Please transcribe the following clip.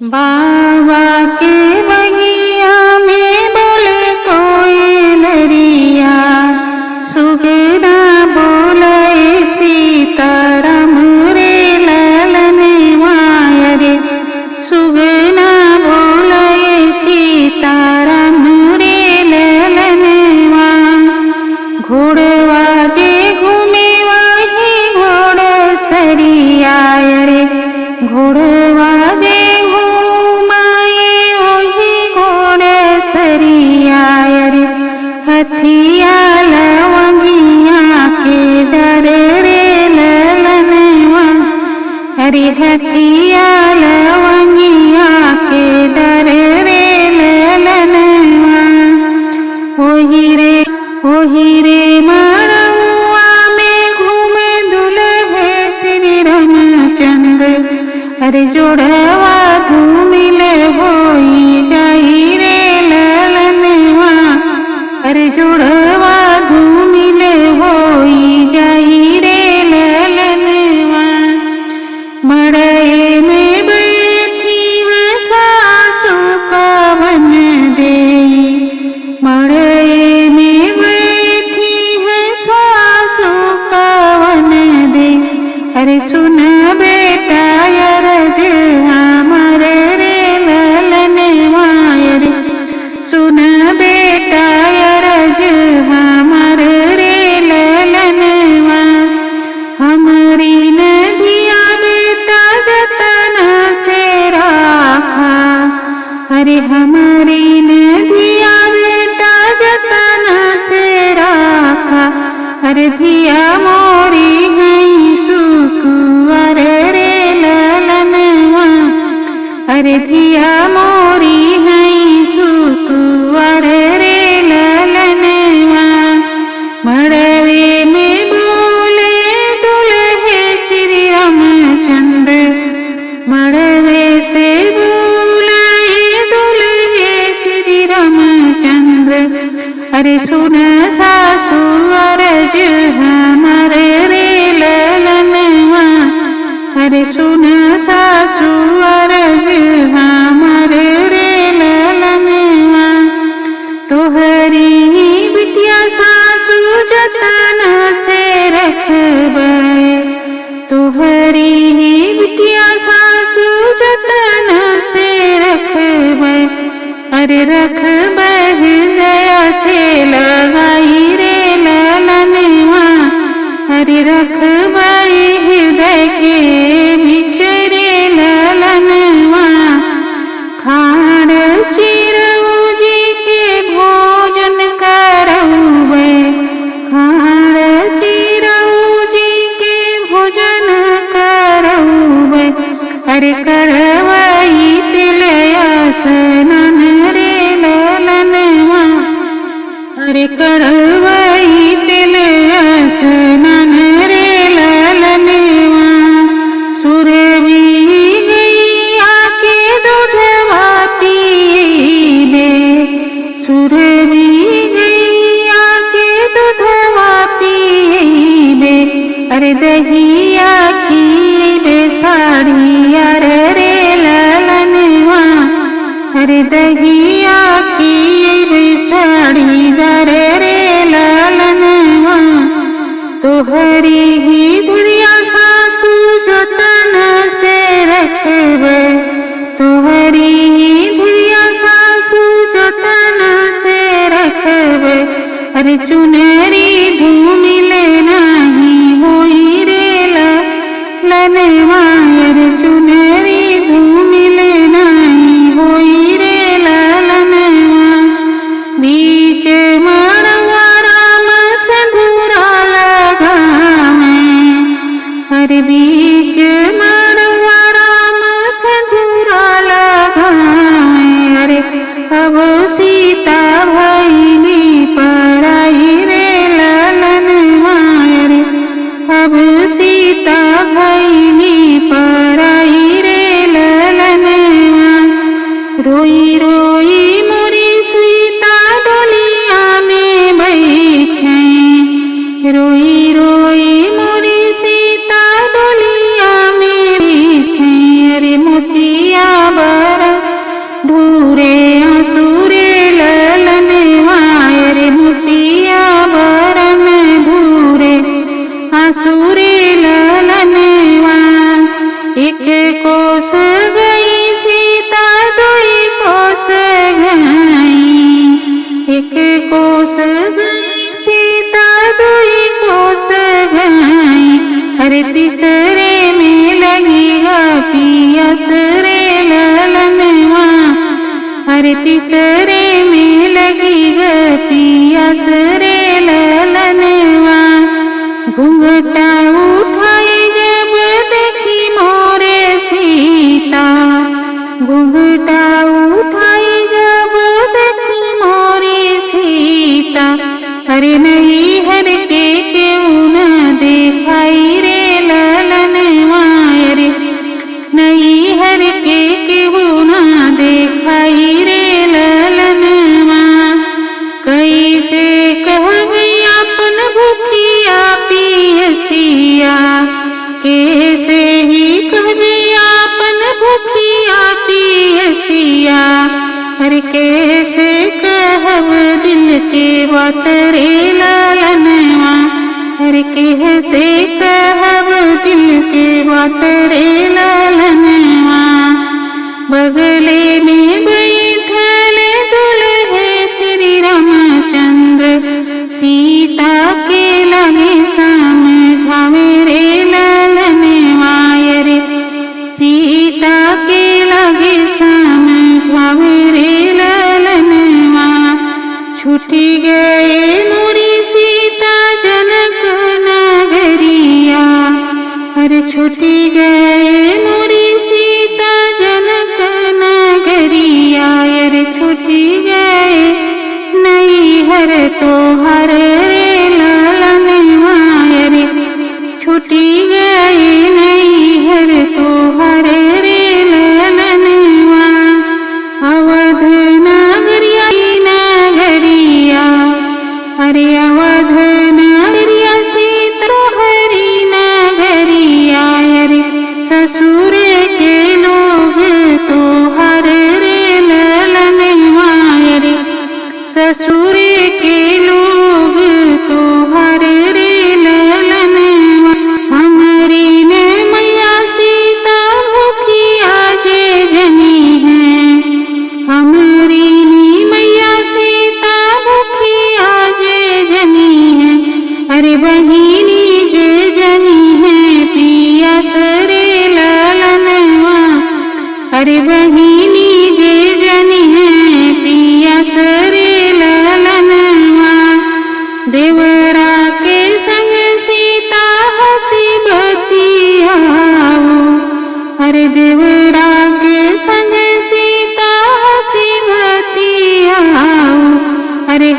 बाबा के बगिया में बोले कोई नरिया, सुगना बोले सीताराम रे ललन मायरे, सुगना बोले सीताराम रे ललन मा। घोड़वा जे घूमे वही घोड़ सरिया रे, घोड़वा जे हथिया लवंगिया के डर रे ललनवा, अरे हथिया लवंगिया के डर रे ललनवा। ओही रे मड़ुआ में घूमे दुल्हे श्री रामचंद्र, अरे जोड़वा धूमिल होई जाई रे ललनवा, अरे जुड़वा धूमिल होई जाई रे ललनवा। मड़ई में बैठी है सासू कवन देई, मड़ई में बैठी है सासू कवन देई, अरे सुन बेटा अरज हमारे रे ललनवा, अरे सुन बेटा हमर रे ललनवा। हमरी नदिया बेटा जतन से राखा, अरे हमारी नदिया बेटा जतन से राखा, अरे धिया मोरी है सुकुवर रे ललनवा, अरे धिया मोरी है सुकुवर रे ललनवा। मड़वे में बोले दुल्हे श्री रामचंद्र, मड़वे से बोले दुल्हे श्री रामचंद्र, अरे सुन सासू अरज हमर रे ललनवा, अरे सुन सासू अरज हमर रे ललनवा। तोहरी बिटिया सासू जतन से रखबै, तोहरी बिटिया सासू जतन से रखबै, अरे रखबै हृदय से लगाई रे ललनवा, अरे रखबै हृदय के बीच रे ललनवा। खाड़ चिरऊ जी के भोजन करौबै, खाड़ चिरऊ जी के भोजन करौबै, अरे करवई तिलया स्नान रे ललनवा, अरे करवई तिलया स्नान रे ललनवा। सुरभी गैया के दूधवा पीबे, सुरभी गैया के दूधवा पीबे, अरे दहिया खीबे साड़िया रे ललनवा, अरे दहिया खीबे साड़ी दर रे ललनवा। तोहरी ही धुरिया सासू जतन से रखबै, तोहरी ही धुरिया सासू जतन से रखबै, अरे चुनरी धूमिल नहीं होई रे ललनवा, अरे चुनरी धूमिल नहीं होई रे ललनवा। बीच मड़वा राम सिंदूरा लगावे, अरे बीच मड़वा राम सिंदूरा लगावे, अरे अब सीता भइली पराई रे अरे तीसरे में लगी ग पियास रे ललनवा। घूंघटा उठाई जब देखी मोरे सीता, घूंघटा उठाई जब देखी मोरी सीता। अरे नहीं हर के क्यों न देखाई रे ललनवा, अरे नहीं हर के क्यों न देखाई रे ललनवा। कैसे कहबे अपन भूखिया पियसिया, कैसे ही कहबे अपन भूखिया पियसिया। अरे कैसे कहब दिल के बात रे ललनवा, अरे कैसे कहब दिल के बात रे ललनवा। बगले में बैठल दुल्हे श्री रामचंद्र, सीता के लगे समझावे रे ललनवा, अरे सीता के लगे समझावे रे ललनवा। छूटी गए मोरी सीता जनक नगरिया, अरे छूटी गए मोरी सीता जनक नगरिया। अरे छूटी गए नैहर तोहर रे ललनवा, अरे छूटी गए नैहर तोहर रे ललनवा। अवध नगरिया नगरिया, अरे अवध नगरिया सीता हरी नगरिया। अरे ससुर के लोग तोहर रे ललनवा, अरे ससुर के लोग तोहर रे ललनवा। हमारी ने मैया सीता भूखिया जे जनी है, हमारी नी मैया सीता भूखिया जे जनी है। अरे बहिनी जे जनी है पियास रे ललनवा, अरे बहिनी जे जनी है पियास रे ललनवा। देवरा के संग सीता हसी बतियाओ, अरे देवरा के संग सीता हसी बतियाओ। अरे